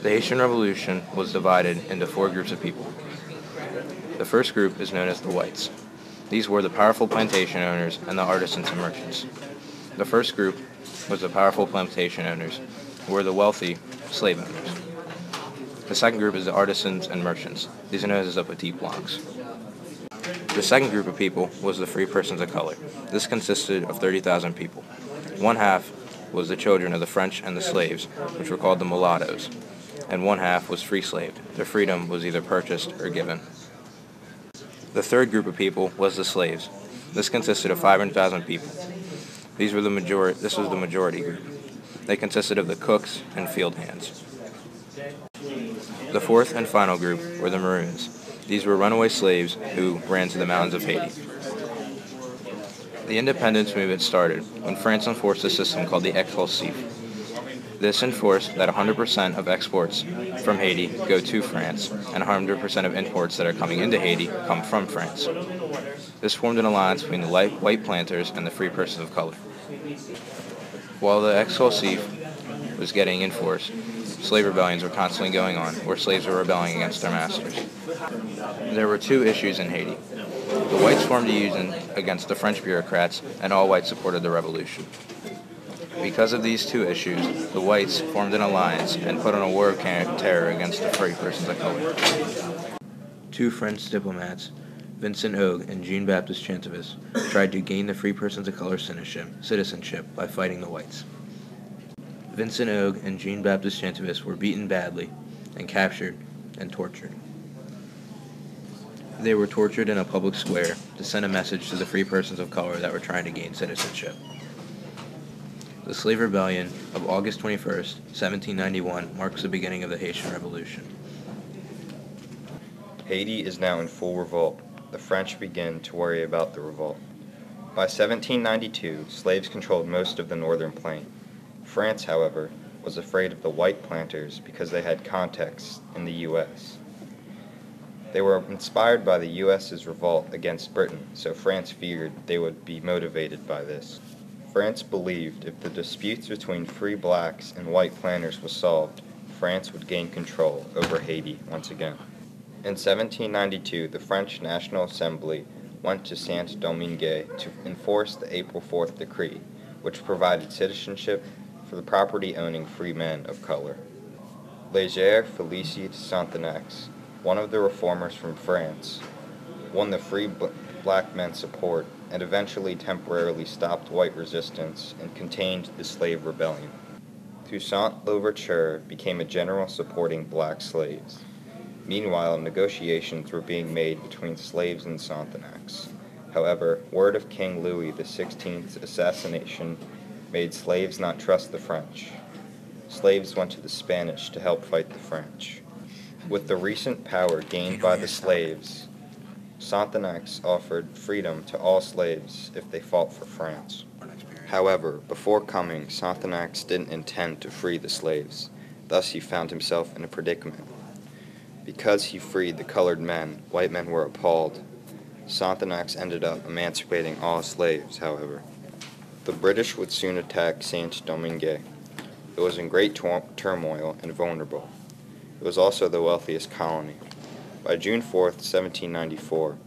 The Haitian Revolution was divided into four groups of people. The first group is known as the whites. These were the powerful plantation owners and the artisans and merchants. The first group was the powerful plantation owners, who were the wealthy slave owners. The second group is the artisans and merchants. These are known as the petit blaccs. The second group of people was the free persons of color. This consisted of 30,000 people. One half was the children of the French and the slaves, which were called the mulattoes, and one half was free slaved. Their freedom was either purchased or given. The third group of people was the slaves. This consisted of 500,000 people. This was the majority group. They consisted of the cooks and field hands. The fourth and final group were the Maroons. These were runaway slaves who ran to the mountains of Haiti. The independence movement started when France enforced a system called the Exclusif. This enforced that 100% of exports from Haiti go to France, and 100% of imports that are coming into Haiti come from France. This formed an alliance between the white planters and the free persons of color. While the Exclusif was getting enforced, slave rebellions were constantly going on, where slaves were rebelling against their masters. There were two issues in Haiti. The whites formed a union against the French bureaucrats, and all whites supported the revolution. Because of these two issues, the whites formed an alliance and put on a war of terror against the free persons of color. Two French diplomats, Vincent Hogue and Jean-Baptiste Chantevis, tried to gain the free persons of color citizenship by fighting the whites. Vincent Hogue and Jean-Baptiste Chantevis were beaten badly and captured and tortured. They were tortured in a public square to send a message to the free persons of color that were trying to gain citizenship. The slave rebellion of August 21st, 1791 marks the beginning of the Haitian Revolution. Haiti is now in full revolt. The French begin to worry about the revolt. By 1792, slaves controlled most of the northern plain. France, however, was afraid of the white planters because they had contacts in the U.S. They were inspired by the U.S.'s revolt against Britain, so France feared they would be motivated by this. France believed if the disputes between free blacks and white planters was solved, France would gain control over Haiti once again. In 1792, the French National Assembly went to Saint-Domingue to enforce the April 4th decree, which provided citizenship for the property-owning free men of color. Léger Félicite Sonthonax, one of the reformers from France, won the free black men's support and eventually temporarily stopped white resistance and contained the slave rebellion. Toussaint Louverture became a general supporting black slaves. Meanwhile, negotiations were being made between slaves and Sonthonax. However, word of King Louis XVI's assassination made slaves not trust the French. Slaves went to the Spanish to help fight the French. With the recent power gained by the slaves, Sonthonax offered freedom to all slaves if they fought for France. However, before coming, Sonthonax didn't intend to free the slaves. Thus he found himself in a predicament. Because he freed the colored men, white men were appalled. Sonthonax ended up emancipating all slaves, however. The British would soon attack Saint-Domingue. It was in great turmoil and vulnerable. It was also the wealthiest colony. By June 4th, 1794,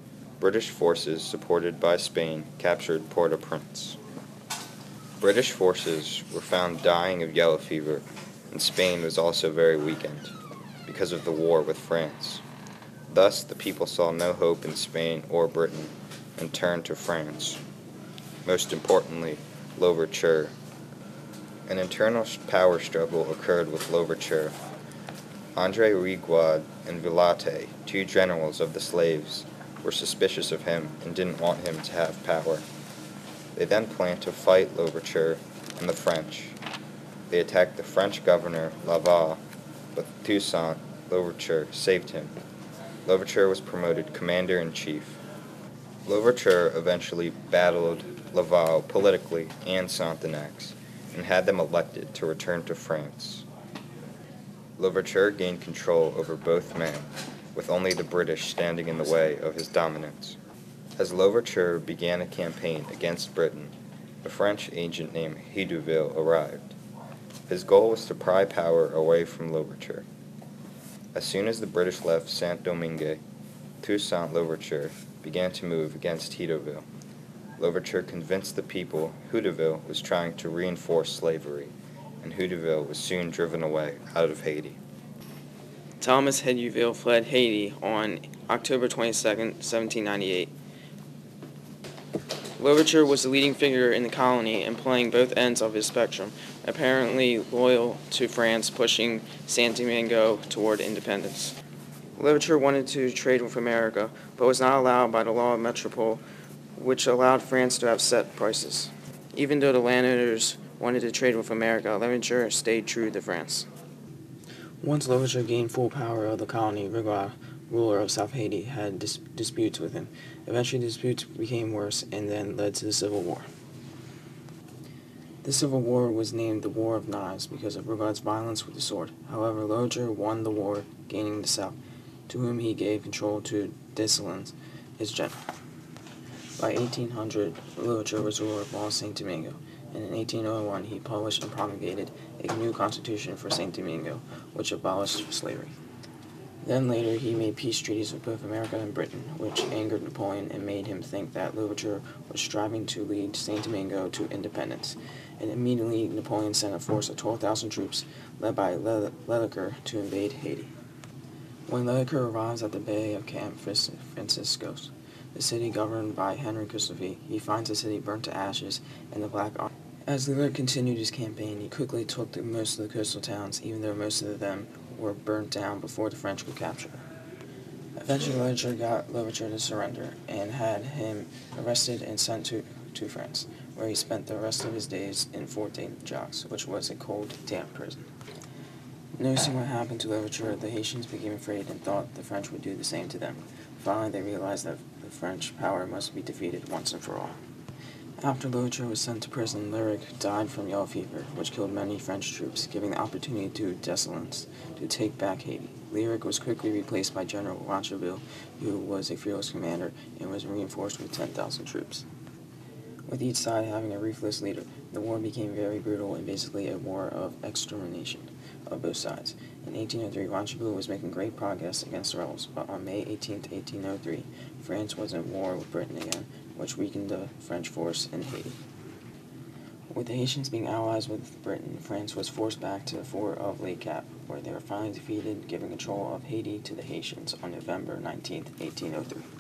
British forces, supported by Spain, captured Port-au-Prince. British forces were found dying of yellow fever, and Spain was also very weakened because of the war with France. Thus, the people saw no hope in Spain or Britain and turned to France. Most importantly, Louverture. An internal power struggle occurred with Louverture. André Rigaud and Villate, two generals of the slaves, were suspicious of him and didn't want him to have power. They then planned to fight Louverture and the French. They attacked the French governor, Laval, but Toussaint Louverture saved him. Louverture was promoted commander-in-chief. Louverture eventually battled Laval politically and Sonthonax, and had them elected to return to France. Louverture gained control over both men, with only the British standing in the way of his dominance. As Louverture began a campaign against Britain, a French named Hédouville arrived. His goal was to pry power away from Louverture. As soon as the British left Saint-Domingue, Toussaint Louverture began to move against Huteville. Louverture convinced the people Huteville was trying to reinforce slavery, and Huteville was soon driven away out of Haiti. Thomas Huteville fled Haiti on October 22, 1798. Louverture was the leading figure in the colony and playing both ends of his spectrum, apparently loyal to France, pushing Saint Domingo toward independence. Louverture wanted to trade with America, but was not allowed by the law of metropole, which allowed France to have set prices. Even though the landowners wanted to trade with America, Louverture stayed true to France. Once Louverture gained full power of the colony, Rigaud, ruler of South Haiti, had disputes with him. Eventually, disputes became worse and then led to the Civil War. The Civil War was named the War of Knives because of Rigaud's violence with the sword. However, Louverture won the war, gaining the South, to whom he gave control to Dessalines, his general. By 1800, Louverture was ruler of all Saint Domingo, and in 1801 he published and promulgated a new constitution for Saint Domingo, which abolished slavery. Then later he made peace treaties with both America and Britain, which angered Napoleon and made him think that Louverture was striving to lead Saint Domingo to independence. And immediately Napoleon sent a force of 12,000 troops, led by Leclerc, to invade Haiti. When Leclerc arrives at the Bay of Camp Franciscos, the city governed by Henry Christophe, he finds the city burnt to ashes and the Black Army. As Leclerc continued his campaign, he quickly took most of the coastal towns, even though most of them were burnt down before the French could capture them. Eventually, Leclerc got Louverture to surrender and had him arrested and sent to France, where he spent the rest of his days in Fort Jacques, which was a cold, damp prison. Noticing what happened to Louverture, the Haitians became afraid and thought the French would do the same to them. Finally, they realized that the French power must be defeated once and for all. After Louverture was sent to prison, Leclerc died from yellow fever, which killed many French troops, giving the opportunity to Dessalines to take back Haiti. Leclerc was quickly replaced by General Rocheville, who was a fearless commander and was reinforced with 10,000 troops. With each side having a ruthless leader, the war became very brutal and basically a war of extermination of both sides. In 1803, Rocheville was making great progress against the rebels, but on May 18, 1803, France was at war with Britain again, which weakened the French force in Haiti. With the Haitians being allies with Britain, France was forced back to the fort of Le Cap, where they were finally defeated, giving control of Haiti to the Haitians on November 19, 1803.